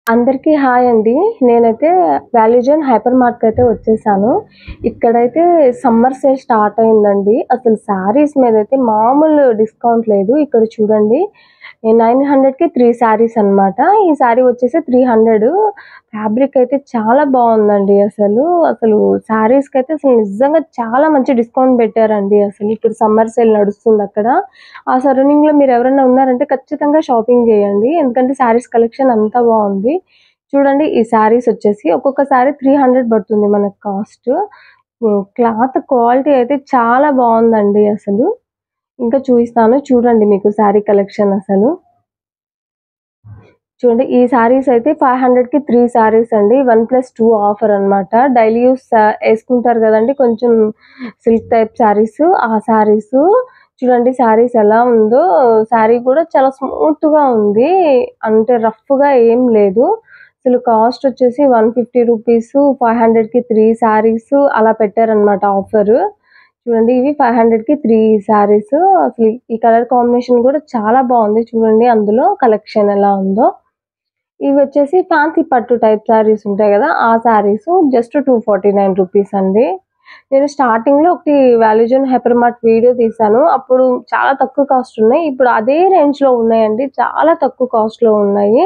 అందరికీ హాయ్ అండి. నేనైతే వాల్యూ జోన్ హైపర్ మార్ట్‌కయితే వచ్చేసాను. ఇక్కడైతే సమ్మర్ సేల్ స్టార్ట్ అయిందండి. అసలు శారీస్ మీదైతే మామూలు డిస్కౌంట్ లేదు. ఇక్కడ చూడండి 900కి 3 శారీస్ అనమాట. ఈ శారీ వచ్చేసి 300. ఫ్యాబ్రిక్ అయితే చాలా బావుందండి అసలు. అసలు శారీస్‌కైతే అసలు నిజంగా చాలా మంచి డిస్కౌంట్ పెట్టారండి అసలు. ఇప్పుడు సమ్మర్ సేల్ నడుస్తుందక్కడ. ఆ సరౌండింగ్‌లో మీరెవరైనా ఉన్నారంటే ఖచ్చితంగా షాపింగ్ జేయండి. ఎందుకంటే శారీస్ కలెక్షన్ అంతా బావుంది. చూడండి ఈ శారీస్ వచ్చేసి ఒక్కొక్క శారీ 300 పడుతుంది మనకు కాస్ట్. క్లాత్ క్వాలిటీ అయితే చాలా బావుందండి అసలు. ఇంకా చూయిస్తాను చూడండి మీకు శారీ కలెక్షన్ అసలు. చూడండి ఈ శారీస్ అయితే 500కి 3 శారీస్ అండి. 1+2 ఆఫర్ అనమాట. డైలీ యూజ్ యేసుకుంటారు గదండీ కొంచెం సిల్క్ టైప్ శారీస్. ఆ శారీసు చూడండి శారీస్ ఎలా ఉందో. శారీ కూడా చాలా స్మూత్‌గా ఉంది. అంటే రఫ్‌గా ఏం లేదు. అసలు కాస్ట్ వచ్చేసి 150 రూపీస్ 500కి 3 శారీస్ అలా పెట్టారనమాట ఆఫరు. చూడండి ఇవి 500కి 3 శారీస్. అసలు ఈ కలర్ కాంబినేషన్ కూడా చాలా బావుంది. చూడండి అందులో కలెక్షన్ ఎలా ఉందో. ఇవొచ్చేసి ఫ్యాన్సీ పట్టు టైప్ శారీస్ ఉంటాయి గదా! ఆ శారీసు జస్ట్ 249 రూపీస్ అండి. నేను స్టార్టింగ్‌లో ఒకటి value zone hyper mart video తీశాను. అప్పుడు చాలా తక్కువ కాస్ట్ ఉన్నాయి. ఇప్పుడు అదే రేంజ్‌లో ఉన్నాయండి. చాలా తక్కువ కాస్ట్‌లో ఉన్నాయి.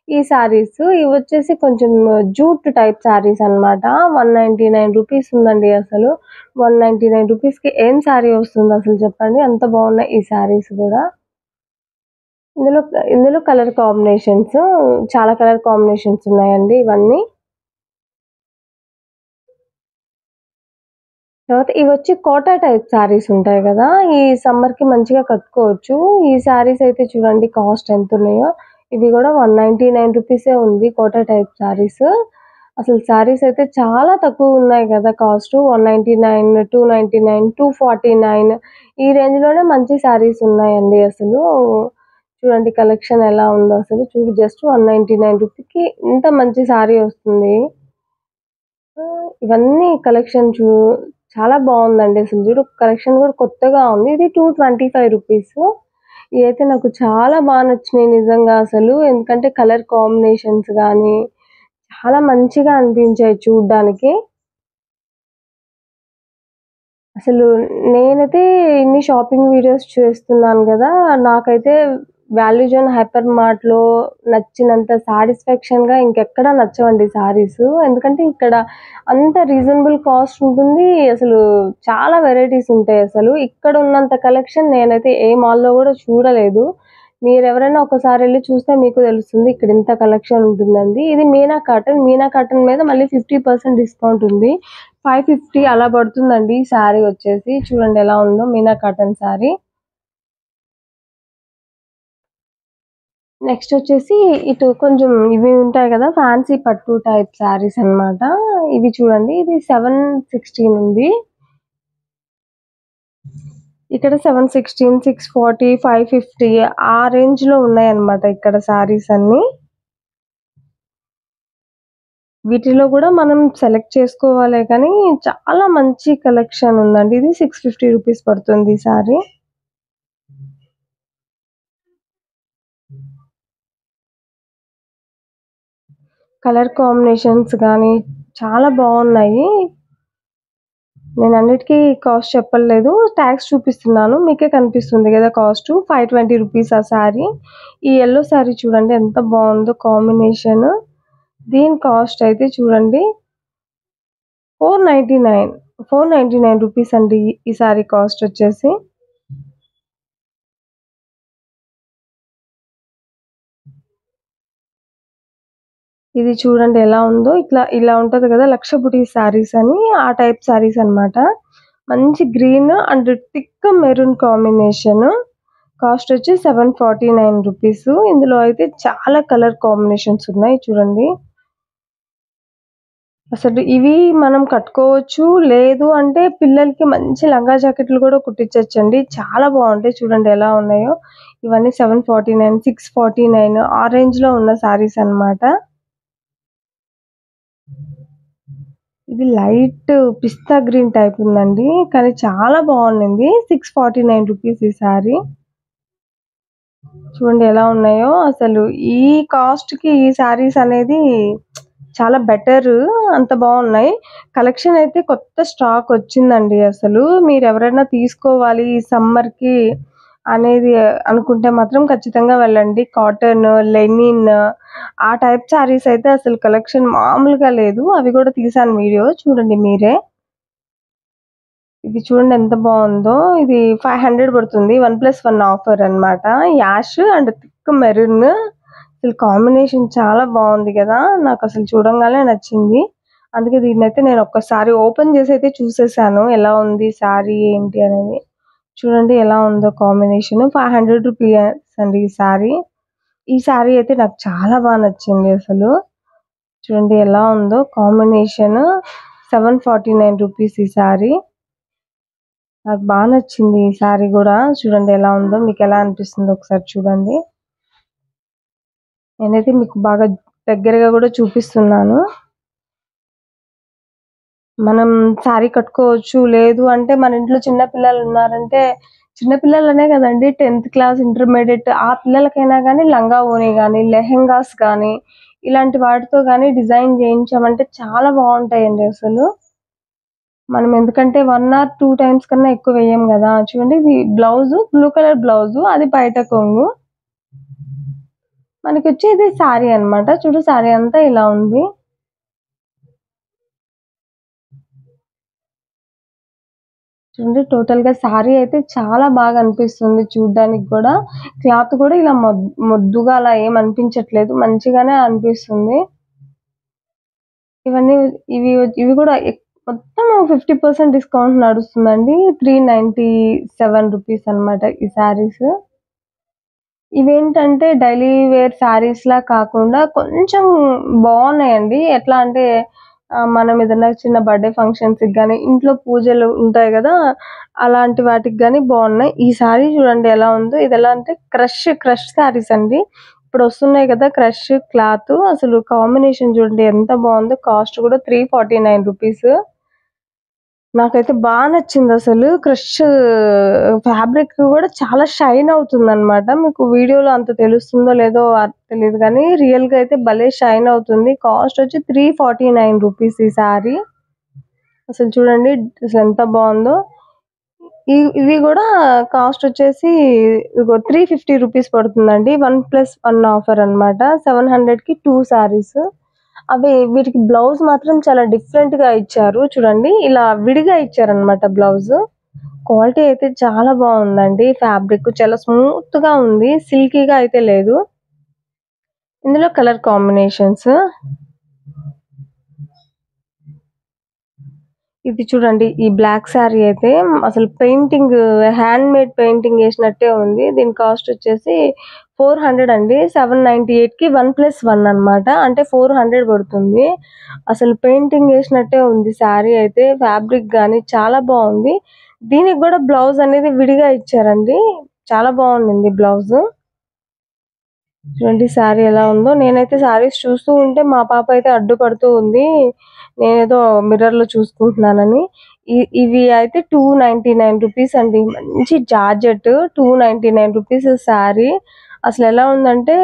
ఈ శారీస్ ఇవొచ్చేసి కొంచెం జూట్ టైప్ శారీస్ అన్నమాట. 199 రూపీస్ ఉందండి అసలు. 199 రూపీస్‌కి ఏం శారీ వస్తుంది అసలు చెప్పండి? అంత బావున్నాయి ఈ శారీస్ గూడా. ఇందులో ఇందులో కలర్ కాంబినేషన్స్ చాలా కలర్ కాంబినేషన్స్ ఉన్నాయండి ఇవన్నీ. తర్వాత ఇవొచ్చి కోటా టైప్ శారీస్ ఉంటాయి గదా! ఈ సమ్మర్‌కి మంచిగా కట్టుకోవచ్చు. ఈ శారీస్ అయితే చూడండి కాస్ట్ ఎంతున్నాయో. ఇవి గూడా 199 రూపీసే ఉంది కోటా టైప్ శారీస్. అసలు శారీస్ అయితే చాలా తక్కువున్నాయి గదా! కాస్టు 199, 299, 249 ఈ రేంజ్‌లోనే మంచి శారీస్ ఉన్నాయండి అసలు. చూడండి కలెక్షన్ ఎలా ఉందో అసలు. చూడు జస్ట్ 199 రూపీస్‌కి ఇంత మంచి శారీ వస్తుంది. ఇవన్నీ కలెక్షన్ చాలా బావుందండి. అసలు చూడు కలెక్షన్ గూడా కొత్తగా ఉంది. ఇది 225 రూపీసు. ఇదైతే నాకు చాలా నచ్చినాయి నిజంగా అసలు. ఎందుకంటే కలర్ కాంబినేషన్స్ గానీ, చాలా మంచిగా అనిపించాయి చూడ్డానికి. అసలు నేనైతే ఇన్ని షాపింగ్ వీడియోస్ చేస్తున్నాను గదా! నాకైతే వాల్యూ జోన్ హైపర్ మార్ట్‌లో నచ్చినంత సాటిస్ఫాక్షన్‌గా ఇంకెక్కడ నచ్చవండి శారీసు. ఎందుకంటే ఇక్కడ అంత రీజనబుల్ కాస్ట్ ఉంటుంది. అసలు చాలా వెరైటీస్ ఉంటాయసలు. ఇక్కడ ఉన్నంత కలెక్షన్ నేనైతే ఏ మాల్‌లో గూడా చూడలేదు. మీరెవరైనా ఒకసారెళ్లి చూస్తే మీకు తెలుస్తుంది. ఇక్కడ ఇంత కలెక్షన్ ఉంటుందండి. ఇది మీనా కాటన్. మీనా కాటన్ మీద మళ్ళీ 50% డిస్కౌంట్ ఉంది. 550 అలా పడుతుందండి శారీ వచ్చేసి. చూడండి ఎలా ఉందో మీనా కాటన్ శారీ. నెక్స్ట్ వచ్చేసి ఇటు కొంచెం ఇవి ఉంటాయి గదా! ఫ్యాన్సీ పట్టు టైప్ శారీస్ అన్నమాట. ఇవి చూడండి ఇది 716 ఉంది. ఇక్కడ 716, 640, 550 ఆ రేంజ్‌లో ఉన్నాయన్నమాట ఇక్కడ శారీస్ అన్నీ. వీటిలో గూడా మనం సెలెక్ట్ చేసుకోవాలే కానీ చాలా మంచి కలెక్షన్ ఉందండి. ఇది 650 రూపీస్ పడుతుంది ఈ శారీ. కలర్ కాంబినేషన్స్ గానీ చాలా బావున్నాయి. నేనన్నిటికి కాస్ట్ చెప్పలేదు. టాగ్స్ చూపిస్తున్నాను. మీకే కనిపిస్తుంది గదా! కాస్టు. 520 రూపీస్ ఆ శారీ. ఈ యెల్లో శారీ చూడండి ఎంత బావుందో కాంబినేషను. దీని కాస్ట్ అయితే చూడండి 499. 499 రూపీస్ అండి ఈ శారీ కాస్ట్ వచ్చేసి. ఇది చూడండి ఎలా ఉందో. ఇలా ఉంటది గదా! లక్ష బుటీస్ శారీస్ అని ఆ టైప్ శారీస్ అన్నమాట. మంచి green and thick maroon combination. Cost వచ్చి 749 రూపీసు. ఇందులో అయితే చాలా కలర్ కాంబినేషన్స్ ఉన్నాయి చూడండి. అసలు ఇవి మనం కట్టుకోవచ్చు. లేదు అంటే పిల్లలకి మంచి లంగా జాకెట్లు గూడా కుట్టించొచ్చండి. చాలా బావుంటాయి చూడండి ఎలా ఉన్నాయో. ఇవన్నీ 749, 649 ఆ రేంజ్‌లో ఉన్న శారీస్ అన్నమాట. ఇది లైట్ పిస్తా గ్రీన్ టైప్ ఉందండి. కానీ చాలా బావుండింది. 649 రూపీస్ ఈ శారీ. చూడండి ఎలా ఉన్నాయో. అసలు ఈ కాస్ట్‌కి ఈ శారీస్ అనేది చాలా బెటర్. అంత బాగున్నాయి. కలెక్షన్ అయితే కొత్త స్టాక్ వచ్చిందండి అసలు. మీరెవరైనా తీసుకోవాలి ఈ సమ్మర్‌కి అనేది అనుకుంటే మాత్రం ఖచ్చితంగా వెళ్ళండి. కాటన్, లెనిన్ ఆ టైప్ శారీస్ అయితే అసలు కలెక్షన్ మామూలుగా లేదు. అవి కూడా తీశాను వీడియో చూడండి మీరే. ఇది చూడండి ఎంత బాగుందో. ఇది 500 పడుతుంది. 1+1 ఆఫర్ అన్నమాట. Ash and thick maroon. అసలు కాంబినేషన్ చాలా బాగుంది కదా! నాకు అసలు చూడంగానే నచ్చింది. అందుకే దీన్నైతే నేను ఒక్కసారి ఓపెన్ చేసి అయితే చూసేసాను. ఎలా ఉంది శారీ ఏంటి అనేది. చూడండి ఎలా ఉందో కాంబినేషన్. 500 రూపీస్ అండి ఈ శారీ. ఈ శారీ అయితే నాకు చాలా బాగా నచ్చింది అసలు. చూడండి ఎలా ఉందో కాంబినేషన్. 749 రూపీస్ ఈ శారీ. నాకు బాగా నచ్చింది ఈ శారీ కూడా. చూడండి ఎలా ఉందో. మీకు ఎలా అనిపిస్తుందో ఒకసారి చూడండి. నేనైతే మీకు బాగా దగ్గరగా కూడా చూపిస్తున్నాను. మనం శారీ కట్టుకోవచ్చు. లేదు అంటే మన ఇంట్లో చిన్న పిల్లలు ఉన్నారంటే చిన్న పిల్లలనే కదండి 10th క్లాస్, ఇంటర్మీడియేట్ ఆ పిల్లలకైనా గానీ లంగా ఓణి గానీ, లెహెంగాస్ గానీ ఇలాంటి వాటితో గానీ డిజైన్ చేయించామంటే చాలా బాగుంటాయండి అసలు. మనం ఎందుకంటే 1 ఆర్ 2 టైమ్స్ కన్నా ఎక్కువ వేయం గదా! చూడండి ఇది బ్లౌజు బ్లూ కలర్ బ్లౌజు. అది బయట కొంగు. మనకొచ్చేది శారీ అన్నమాట. చూడు శారీ అంతా ఇలా ఉంది. చూడండి టోటల్‌గా శారీ అయితే చాలా బాగా అనిపిస్తుంది చూడ్డానికి గూడా. క్లాత్ కూడా ఇలా మొద్దుగా అలా ఏం అనిపించట్లేదు. మంచిగానే అనిపిస్తుంది. ఇవన్నీ ఇవి కూడా మొత్తం 50% డిస్కౌంట్ నడుస్తుందండి. 397 రూపీస్ అన్నమాట ఈ శారీస్. ఇవేంటంటే డైలీ వేర్ శారీస్‌లా కాకుండా కొంచెం బావున్నాయండి. ఎట్లా అంటే మనం ఏదైనా చిన్న బర్త్‌డే ఫంక్షన్స్‌కి గాని, ఇంట్లో పూజలు ఉంటాయి గదా! అలాంటి వాటికి గాని బావున్నాయి. ఈ శారీ చూడండి ఎలా ఉందో. ఇదెలా అంటే క్రష్ శారీస్ అండి. ఇప్పుడొస్తున్నాయి గదా! క్రష్ క్లాతు అసలు కాంబినేషన్ చూడండి ఎంత బావుందో. కాస్ట్ కూడా 349 రూపీస్. నాకైతే నచ్చిందసలు. ఫ్యాబ్రిక్ కూడా చాలా షైన్ అవుతుందనమాట. మీకు వీడియోలో అంత తెలుస్తుందో లేదో తెలీదు గానీ, రియల్‌గా అయితే భలే షైన్ అవుతుంది. కాస్ట్ వచ్చి 349 రూపీస్ ఈ శారీ. అసలు చూడండి అసలెంత బావుందో. ఇవి గూడా కాస్ట్ వచ్చేసి ఇగో 350 రూపీస్ పడుతుందండి. 1+1 ఆఫర్ అన్నమాట. 700కి 2 శారీస్. వీటికి బ్లౌజ్ మాత్రం చాలా డిఫరెంట్‌గా ఇచ్చారు. చూడండి ఇలా విడిగా ఇచ్చారన్నమాట బ్లౌజు. క్వాలిటీ అయితే చాలా బావుందండి. ఫ్యాబ్రిక్ చాలా స్మూత్‌గా ఉంది. సిల్కీగా అయితే లేదు. ఇందులో కలర్ కాంబినేషన్స్. ఇది చూడండి ఈ బ్లాక్ శారీ అయితే అసలు హ్యాండ్‌మేడ్ పెయింటింగ్ ఏసినట్టే ఉంది. దీని కాస్ట్ వచ్చేసి 400 అండి. 798కి 1+1 అన్నమాట. అంటే 400 పడుతుంది. అసలు పెయింటింగ్ ఏసినట్టే ఉంది శారీ అయితే. ఫ్యాబ్రిక్ గాని చాలా బావుంది. దీనికి గూడా బ్లౌజ్ అనేది విడిగా ఇచ్చారండి. చాలా బావుండింది బ్లౌజు. చూడండి శారీ ఎలా ఉందో. నేనైతే శారీస్ చూస్తూ ఉంటే మా పాప అయితే అడ్డుపడుతూ ఉంది. నేనేదో మిర్రర్‌లో చూసుకుంటున్నానని. ఇవి అయితే 299 రూపీస్ అండి. మంచి జార్జెట్ 299 రూపీస్ శారీ. అసలెలా ఉందంటే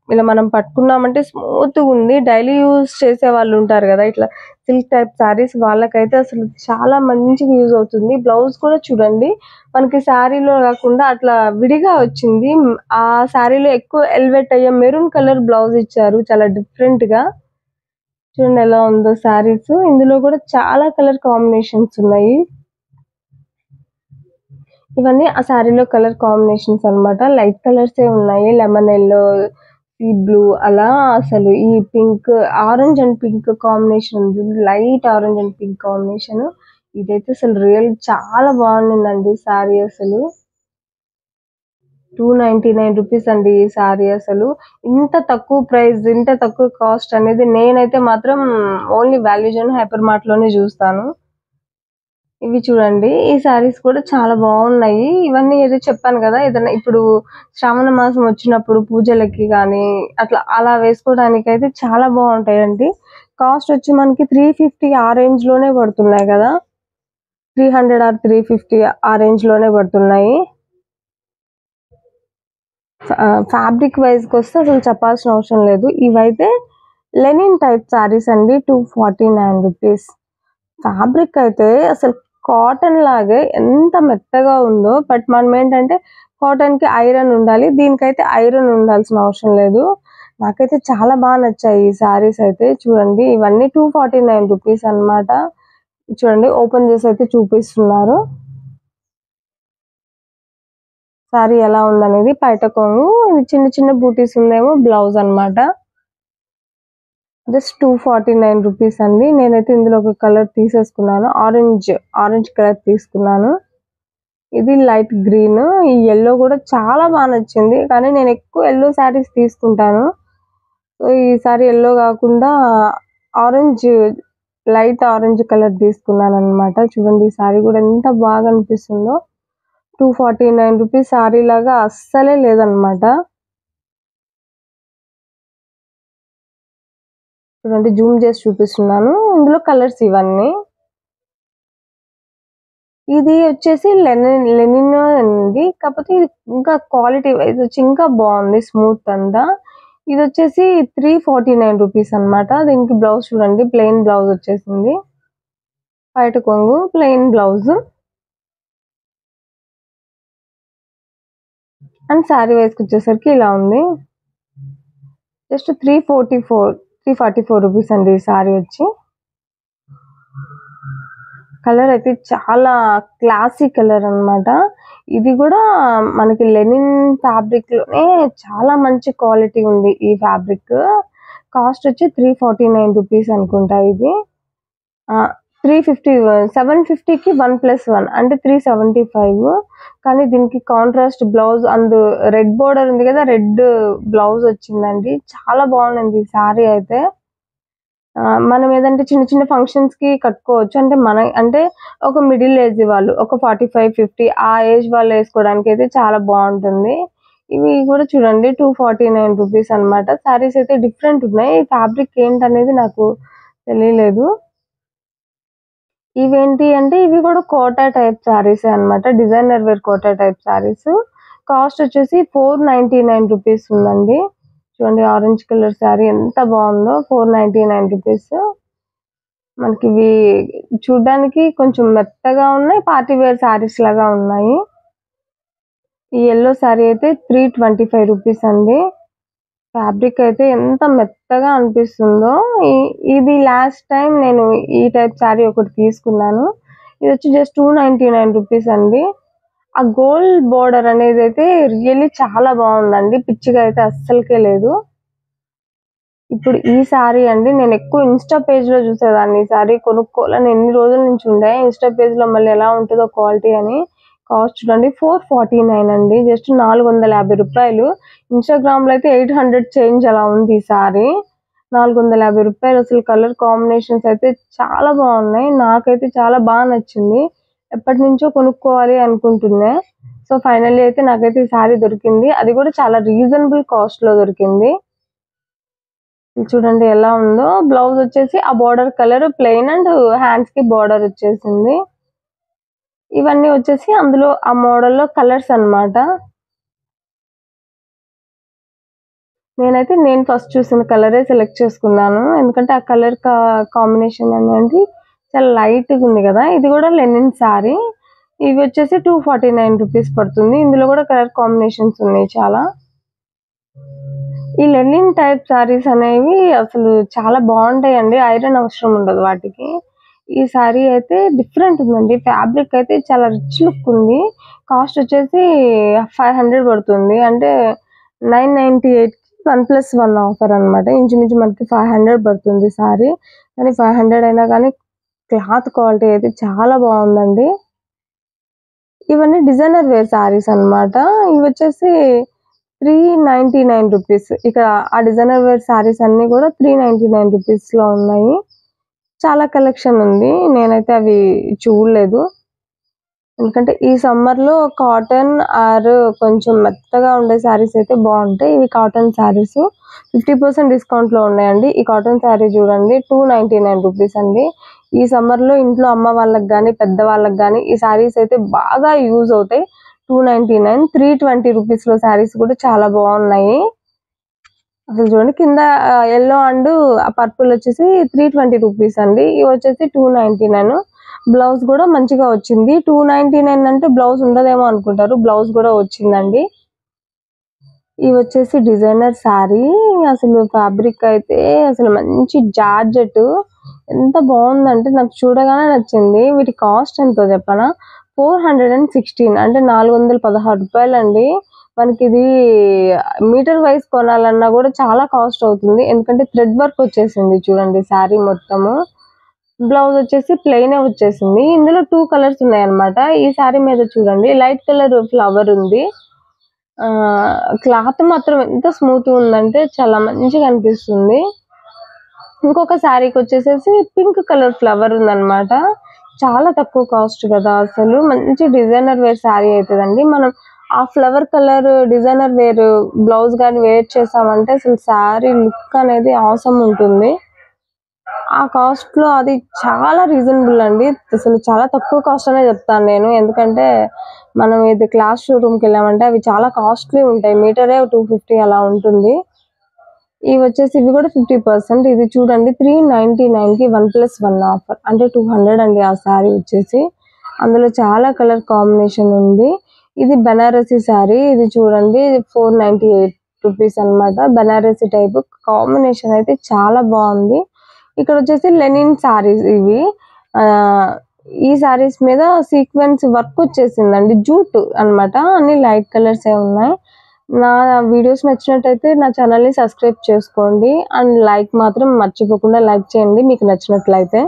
ఇలా మనం పట్టుకున్నామంటే స్మూత్‌గుంది. డైలీ యూజ్ చేసేవాళ్ళు ఉంటారు గదా! ఇట్లా సిల్క్ టైప్ శారీస్ వాళ్ళకైతే అసలు చాలా మంచిగా యూజ్ అవుతుంది. బ్లౌజ్ కూడా చూడండి మనకి శారీలో గాకుండా అట్లా విడిగా వచ్చింది. ఆ శారీలో ఎక్కువ ఎలివేట్ అయ్యే మెరూన్ కలర్ బ్లౌజ్ ఇచ్చారు. చాలా డిఫరెంట్‌గా. చూడండి ఎలా ఉందో శారీస్. ఇందులో కూడా చాలా కలర్ కాంబినేషన్స్ ఉన్నాయి. ఇవన్నీ ఆ శారీలో కలర్ కాంబినేషన్స్ అన్నమాట. లైట్ కలర్సే ఉన్నాయి. లెమన్ యెల్లో, సీ బ్లూ అలా అసలు ఈ pink, orange and pink combination ఉంది. Light orange and pink combination. ఇదైతే అసలు చాలా బాగుండిందండి శారీ అసలు. 299 రూపీస్ అండి ఈ శారీ అసలు. ఇంత తక్కువ ప్రైస్, ఇంత తక్కువ కాస్ట్ అనేది నేనైతే మాత్రం ఓన్లీ వాల్యూ జోన్, హైపర్ మార్ట్‌లోనే జూస్తాను. ఇవి చూడండి. ఈ శారీస్ కూడా చాలా బావున్నాయి. ఇవన్నీ ఏదో చెప్పాను గదా! ఏదన్నా ఇప్పుడు శ్రావణ మాసం వచ్చినప్పుడు పూజలకి గానీ, అలా వేసుకోవడానికైతే చాలా బావుంటాయండి. కాస్ట్ వచ్చి మనకి 350 ఆ రేంజ్‌లోనే పడుతున్నాయి గదా! 300 ఆర్ 350 ఆ రేంజ్‌లోనే పడుతున్నాయి. ఫ్యాబ్రిక్ వైజ్కి వస్తే అసలు చెప్పాల్సిన అవసరం లేదు. ఇవైతే లెనిన్ టైప్ శారీస్ అండి, 249 రూపీస్. ఫ్యాబ్రిక్ అయితే అసలు కాటన్ లాగే ఎంత మెత్తగా ఉందో. బట్ మనం ఏంటంటే కాటన్కి ఐరన్ ఉండాలి, దీనికైతే ఐరన్ ఉండాల్సిన అవసరం లేదు. నాకైతే చాలా బాగా నచ్చాయి ఈ శారీస్ అయితే. చూడండి ఇవన్నీ 249 రూపీస్ అనమాట. చూడండి ఓపెన్ చేసి అయితే చూపిస్తున్నారు శారీ ఎలా ఉందనేది. బయట కొంగు, ఇది చిన్న చిన్న బూటీస్ ఉందేమో బ్లౌజ్ అనమాట. జస్ట్ 249 రూపీస్ అండి. నేనైతే ఇందులో ఒక కలర్ తీసేసుకున్నాను, ఆరెంజ్ కలర్ తీసుకున్నాను. ఇది లైట్ గ్రీన్, ఈ ఎల్లో కూడా చాలా బాగా నచ్చింది. కానీ నేను ఎక్కువ ఎల్లో శారీస్ తీసుకుంటాను. సో ఈసారి ఎల్లో కాకుండా లైట్ ఆరెంజ్ కలర్ తీసుకున్నాను అనమాట. చూడండి ఈ శారీ కూడా ఎంత బాగా అనిపిస్తుందో. 249 రూపీస్ శారీ లాగా అస్సలే లేదనమాట. చూడండి జూమ్ చేసి చూపిస్తున్నాను. ఇందులో కలర్స్ ఇవన్నీ. ఇది వచ్చేసి లెనిన్ అండి, కాకపోతే ఇది ఇంకా క్వాలిటీ వైజ్ వచ్చి ఇంకా బాగుంది, స్మూత్ అంతా. ఇది వచ్చేసి 349 రూపీస్ అనమాట. దీనికి బ్లౌజ్ చూడండి, ప్లెయిన్ బ్లౌజ్ వచ్చేసింది. బయట కొంగు, ప్లెయిన్ బ్లౌజ్. అండ్ శారీ వైజ్కి వచ్చేసరికి ఇలా ఉంది. జస్ట్ 344 రూపీస్ అండి ఈ శారీ వచ్చి. కలర్ అయితే చాలా క్లాసీ కలర్ అనమాట. ఇది కూడా మనకి లెనిన్ ఫ్యాబ్రిక్ లోనే చాలా మంచి క్వాలిటీ ఉంది ఈ ఫ్యాబ్రిక్. కాస్ట్ వచ్చి 349 రూపీస్ అనుకుంటా. ఇది 750కి 1+1 అంటే 375. కానీ దీనికి contrast blouse and red border ఉంది కదా, రెడ్ బ్లౌజ్ వచ్చిందండి. చాలా బాగుంది ఈ శారీ అయితే. మనం ఏదంటే చిన్న చిన్న ఫంక్షన్స్ కి కట్టుకోవచ్చు. అంటే ఒక మిడిల్ ఏజ్ వాళ్ళు, ఒక 45-50 ఆ ఏజ్ వాళ్ళు వేసుకోవడానికి అయితే చాలా బాగుంటుంది. ఇవి కూడా చూడండి 249 రూపీస్ అనమాట. శారీస్ అయితే డిఫరెంట్ ఉన్నాయి. ఫ్యాబ్రిక్ ఏంటనేది నాకు తెలియలేదు. ఇవేంటి అంటే ఇవి కూడా కోటా టైప్ శారీస్ అనమాట, designer wear Kota type saris. Cost వచ్చేసి 499 రూపీస్ ఉందండి. చూడండి ఆరెంజ్ కలర్ శారీ ఎంత బాగుందో, 499 రూపీస్. మనకి ఇవి చూడడానికి కొంచెం మెత్తగా ఉన్నాయి, పార్టీ వేర్ శారీస్ లాగా ఉన్నాయి. ఈ ఎల్లో శారీ అయితే 325 రూపీస్ అండి. ఫ్యాబ్రిక్ అయితే ఎంత మెత్తగా అనిపిస్తుందో. ఇది లాస్ట్ టైం నేను ఈ టైప్ శారీ ఒకటి తీసుకున్నాను. ఇది వచ్చి జస్ట్ 299 రూపీస్ అండి. ఆ గోల్డ్ బోర్డర్ అనేది అయితే రియల్లీ చాలా బాగుందండి, పిచ్చిగా అయితే అస్సలకే లేదు. ఇప్పుడు ఈ శారీ అండి, నేను ఎక్కువ ఇన్స్టా పేజ్ లో చూసేదాన్ని. ఈ శారీ కొనుక్కోవాలని ఎన్ని రోజుల నుంచి ఉండే, ఇన్స్టా పేజ్ లో మళ్ళీ ఎలా ఉంటుందో క్వాలిటీ అని. కాస్ట్ చూడండి 449 అండి, జస్ట్ 450 రూపాయలు. ఇన్స్టాగ్రామ్ లో అయితే 800 చేంజ్ అలా ఉంది ఈ శారీ. 450 రూపాయలు. అసలు కలర్ కాంబినేషన్స్ అయితే చాలా బాగున్నాయి, నాకైతే చాలా బాగా నచ్చింది. ఎప్పటి నుంచో కొనుక్కోవాలి అనుకుంటున్నా. సో ఫైనల్లీ అయితే నాకైతే ఈ శారీ దొరికింది, అది కూడా చాలా రీజనబుల్ కాస్ట్ లో దొరికింది. చూడండి ఎలా ఉందో. బ్లౌజ్ వచ్చేసి ఆ border colour plain and hands కి బోర్డర్ వచ్చేసింది. ఇవన్నీ వచ్చేసి అందులో ఆ మోడల్లో కలర్స్ అన్నమాట. నేను ఫస్ట్ చూసిన కలరే సెలెక్ట్ చేసుకున్నాను, ఎందుకంటే ఆ కలర్ కాంబినేషన్ అనేది చాలా లైట్ గా ఉంది కదా. ఇది కూడా లెనిన్ శారీ. ఇవి వచ్చేసి 249 రూపీస్ పడుతుంది. ఇందులో కూడా కలర్ కాంబినేషన్స్ ఉన్నాయి చాలా. ఈ లెనిన్ టైప్ శారీస్ అనేవి అసలు చాలా బాగుంటాయండి, ఐరన్ అవసరం ఉండదు వాటికి. ఈ శారీ అయితే డిఫరెంట్ ఉందండి, ఫ్యాబ్రిక్ అయితే చాలా రిచ్ లుక్ ఉంది. కాస్ట్ వచ్చేసి 500 పడుతుంది, అంటే 998 1+1 ఆఫర్ అనమాట. ఇంచుమించు మనకి 500 పడుతుంది శారీ. కానీ 500 అయినా కానీ క్లాత్ క్వాలిటీ అయితే చాలా బాగుందండి. ఇవన్నీ డిజైనర్ వేర్ శారీస్ అనమాట. ఇవి వచ్చేసి 399 రూపీస్. ఇక్కడ ఆ డిజైనర్ వేర్ శారీస్ అన్ని కూడా 399 రూపీస్ లో ఉన్నాయి. చాలా కలెక్షన్ ఉంది, నేనైతే అవి చూడలేదు. ఎందుకంటే ఈ సమ్మర్ లో కాటన్ ఆర్ కొంచెం మెత్తగా ఉండే శారీస్ అయితే బాగుంటాయి. ఇవి కాటన్ శారీస్ 50% డిస్కౌంట్ లో ఉన్నాయండి. ఈ కాటన్ శారీ చూడండి 299 రూపీస్ అండి. ఈ సమ్మర్ లో ఇంట్లో అమ్మ వాళ్ళకి కానీ పెద్ద వాళ్ళకి కానీ ఈ శారీస్ అయితే బాగా యూజ్ అవుతాయి. 299, 320 రూపీస్లో శారీస్ కూడా చాలా బాగున్నాయి. అసలు చూడండి కింద ఎల్లో అండ్ పర్పుల్ వచ్చేసి 320 రూపీస్ అండి. ఇవి వచ్చేసి 299. బ్లౌజ్ కూడా మంచిగా వచ్చింది. 299 అంటే బ్లౌజ్ ఉండదేమో అనుకుంటారు, బ్లౌజ్ కూడా వచ్చిందండి. ఇవి వచ్చేసి డిజైనర్ శారీ. అసలు ఫ్యాబ్రిక్ అయితే అసలు మంచి జార్జెట్, ఎంత బాగుందంటే నాకు చూడగానే నచ్చింది. వీటి కాస్ట్ ఎంతో చెప్పనా, 416 అంటే 416 రూపాయలండి. మనకి ఇది మీటర్ వైజ్ కొనాలన్నా కూడా చాలా కాస్ట్ అవుతుంది, ఎందుకంటే థ్రెడ్ వర్క్ వచ్చేసింది చూడండి శారీ మొత్తము. బ్లౌజ్ వచ్చేసి ప్లెయిన్ వచ్చేసింది. ఇందులో 2 కలర్స్ ఉన్నాయన్నమాట. ఈ శారీ మీద చూడండి లైట్ కలర్ ఫ్లవర్ ఉంది. క్లాత్ మాత్రం ఎంత స్మూత్ ఉందంటే చాలా మంచిగా అనిపిస్తుంది. ఇంకొక శారీకి వచ్చేసేసి పింక్ కలర్ ఫ్లవర్ ఉందన్నమాట. చాలా తక్కువ కాస్ట్ కదా, అసలు మంచి డిజైనర్ వేర్ శారీ అవుతుందండి. మనం ఆ flower colour designer wear blouse కానీ వేర్ చేసామంటే అసలు శారీ లుక్ అనేది ఆసమ్ ఉంటుంది. ఆ కాస్ట్ లో అది చాలా రీజనబుల్ అండి. అసలు చాలా తక్కువ కాస్ట్ అనే చెప్తాను నేను, ఎందుకంటే మనం ఇది క్లాస్ షోరూమ్కి వెళ్ళామంటే అవి చాలా కాస్ట్లీ ఉంటాయి. మీటరే 250 అలా ఉంటుంది. ఇవి వచ్చేసి ఇవి కూడా 50%. ఇది చూడండి 399కి 1+1 ఆఫర్, అంటే 200 అండి ఆ శారీ వచ్చేసి. అందులో చాలా కలర్ కాంబినేషన్ ఉంది. ఇది బనారసి శారీ. ఇది చూడండి 498 రూపీస్ అనమాట. బనారసి టైప్ కాంబినేషన్ అయితే చాలా బాగుంది. ఇక్కడ వచ్చేసి లెనిన్ శారీస్ ఇవి. ఈ శారీస్ మీద సీక్వెన్స్ వర్క్ వచ్చేసిందండి, జూట్ అన్నమాట. అన్ని లైట్ కలర్స్ ఏ ఉన్నాయి. నా వీడియోస్ నచ్చినట్టయితే నా ఛానల్ని సబ్స్క్రైబ్ చేసుకోండి, అండ్ లైక్ మాత్రం మర్చిపోకుండా లైక్ చేయండి మీకు నచ్చినట్లయితే.